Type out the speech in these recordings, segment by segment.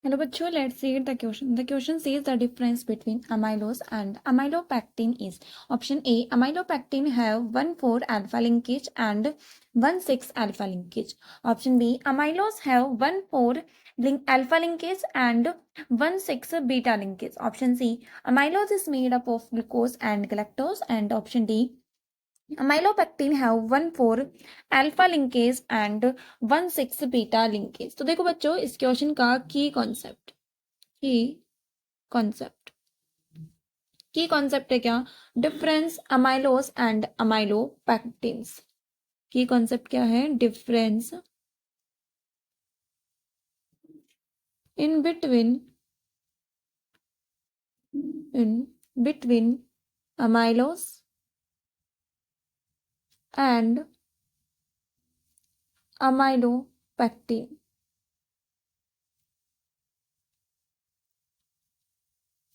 Hello bachcho, let's read the question. The question says the difference between amylose and amylopectin is option A. Amylopectin have 1,4 alpha linkage and 1,6 alpha linkage. Option B. Amylose have 1,4 alpha linkage and 1,6 beta linkage. Option C. Amylose is made up of glucose and galactose. And option D. Amylopectin have 1,4 alpha linkage and 1,6 beta linkage. तो देखो बच्चों, इस question का की concept है क्या? Difference amylose and amylopectins. की concept क्या है? Difference in between amylose and amylopectin.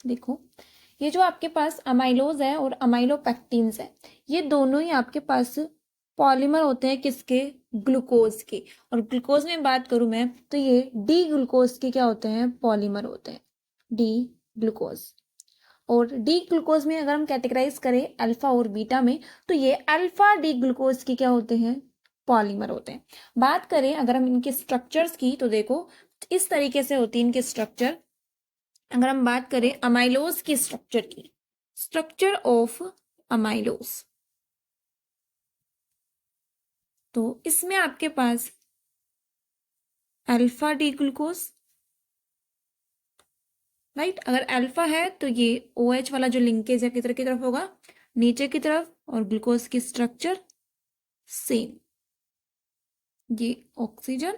देखो, ये जो आपके पास अमाइलोज है और अमाइलोपेक्टिन्स है, ये दोनों ही आपके पास पॉलीमर होते हैं किसके? ग्लूकोज के। और ग्लूकोज में बात करूं मैं तो ये डी ग्लूकोज के क्या होते हैं? पॉलीमर होते हैं, डी ग्लूकोज। और डी ग्लूकोज में अगर हम कैटेगराइज करें अल्फा और बीटा में, तो ये अल्फा डी ग्लूकोज के क्या होते हैं? पॉलीमर होते हैं। बात करें अगर हम इनके स्ट्रक्चर्स की, तो देखो इस तरीके से होती है इनके स्ट्रक्चर। अगर हम बात करें अमाइलोज की स्ट्रक्चर की, स्ट्रक्चर ऑफ अमाइलोज, तो इसमें आपके पास अल्फा डी ग्लूकोज, राइट। अगर अल्फा है तो ये OH वाला जो लिंकेज है किधर की तरफ होगा? नीचे की तरफ। और ग्लूकोज की स्ट्रक्चर सेम, ये ऑक्सीजन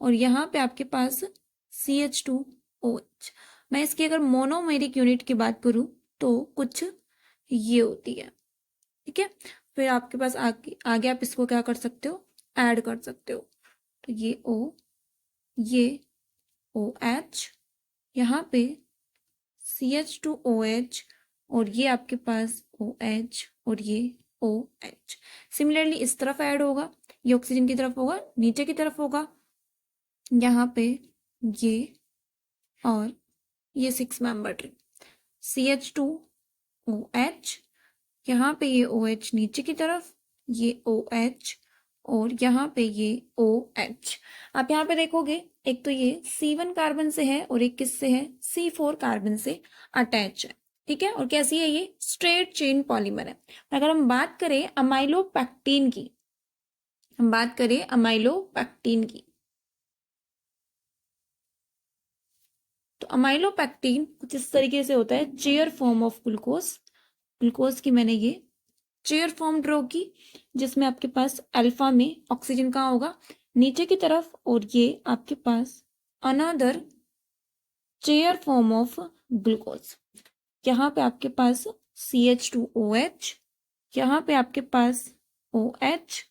और यहाँ पे आपके पास CH2OH। मैं इसकी अगर मोनोमेरिक यूनिट की बात करूं तो कुछ ये होती है, ठीक है। फिर आपके पास आगे आप इसको क्या कर सकते हो? ऐड कर सकते हो। तो ये O, ये OH, यहाँ पे CH2OH और ये आपके पास OH और ये OH। सिमिलरली इस तरफ ऐड होगा, ये ऑक्सीजन की तरफ होगा, नीचे की तरफ होगा यहाँ पे ये और ये 6 मेंबर ट्री, CH2OH, यहाँ पे ये OH नीचे की तरफ, ये OH और यहाँ पे ये OH। आप यहाँ पे देखोगे एक तो ये C1 कार्बन से है और एक किससे है? C4 कार्बन से अटैच है, ठीक है। और कैसी है ये? स्ट्रेट चेन पॉलीमर है। अगर हम बात करें अमाइलोपेक्टिन की, तो अमाइलोपेक्टिन कुछ इस तरीके से होता है, चेयर फॉर्म ऑफ ग्लूकोज की मैंने ये चेयर फॉर्म ड्रॉ की, जिसमें आपके पास अल्फा में ऑक्सीजन कहाँ होगा? नीचे की तरफ। और ये आपके पास another chair form of glucose, यहाँ पे आपके पास CH2OH, यहाँ पे आपके पास OH,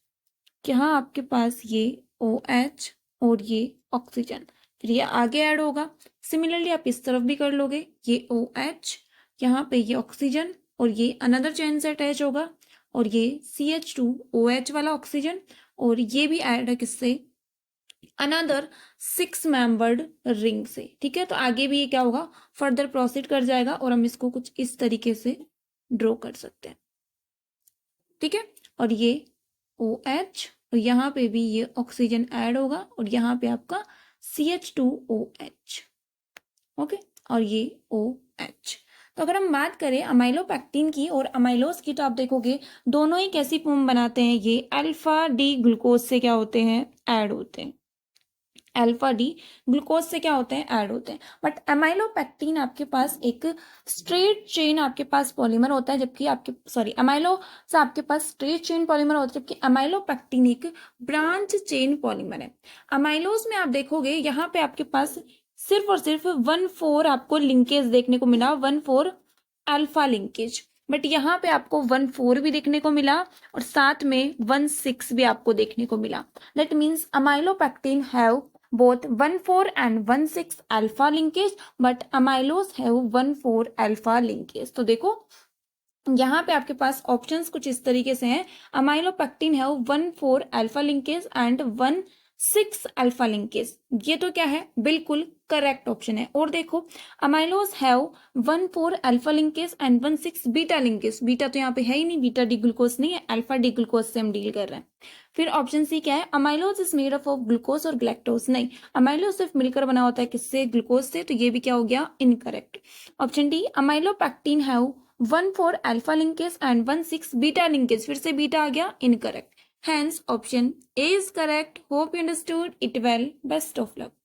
यहाँ आपके पास ये OH और ये ऑक्सीजन। फिर ये आगे ऐड होगा। सिमिलरली आप इस तरफ भी कर लोगे, ये OH, यहाँ पे ये ऑक्सीजन और ये अनदर चेन से अटैच होगा और ये CH2OH वाला ऑक्सीजन और ये भी ऐड है किससे? अनदर 6 मेंबर्ड रिंग से, ठीक है। तो आगे भी ये क्या होगा? फर्दर प्रोसीड कर जाएगा और हम इसको कुछ इस तरीके से ड्रॉ कर सकते हैं, ठीक है। और ये OH और यहाँ पे भी ये ऑक्सीजन ऐड होगा और यहाँ पे आपका CH2OH, ओके। और ये OH। तो अगर हम बात करें अमाइलोपेक्टिन की और अमाइलोज की, तो आप देखोगे दोनों ही कैसी फॉर्म बनाते हैं? ये अल्फा डी ग्लूकोज से क्या होते हैं? ऐड होते हैं। अल्फा डी ग्लूकोज से क्या होते हैं? ऐड होते हैं। बट अमाइलोपेक्टिन आपके पास एक स्ट्रेट चेन आपके पास पॉलीमर होता है, जबकि अमाइलो से आपके पास स्ट्रेट चेन पॉलीमर होता है, जबकि अमाइलोपेक्टिन एक ब्रांच चेन पॉलीमर है। अमाइलोज में आप देखोगे यहाँ पे आपके पास सिर्फ और सिर्फ 1,4 आपको लिंकेज देखने को मिला, 1,4 अल्फा लिंकेज। बट यहाँ पे आपको 1,4 भी देखने को मिला और साथ में 1,6 भी आपको देखने को मिला। That means amylopectin have both 1,4 and 1,6 alpha linkage, but amylose have 1,4 alpha linkage। तो देखो यहाँ पे आपके पास ऑप्शंस कुछ इस तरीके से हैं। Amylopectin have 1,4 alpha linkage and 6 alpha linkage, ये तो क्या है, बिल्कुल करेक्ट ऑप्शन है। और देखो amylose have 1 4 alpha linkage and 1 6 beta linkage, beta तो यहाँ पे है ही नहीं, बीटा डी ग्लूकोज नहीं है, अल्फा डी ग्लूकोज से हम डील कर रहे हैं। फिर ऑप्शन सी क्या है, amylose is made up of glucose और ग्लैक्टोज, नहीं, अमाइलोज सिर्फ मिलकर बना होता है किससे, ग्लूकोज से, तो ये भी क्या हो गया, incorrect. Option D, amylopectin have 1 4 alpha linkage and 1 6 beta linkage, फिर से बीटा आ गया, incorrect. Hence, option A is correct. Hope you understood it well. Best of luck.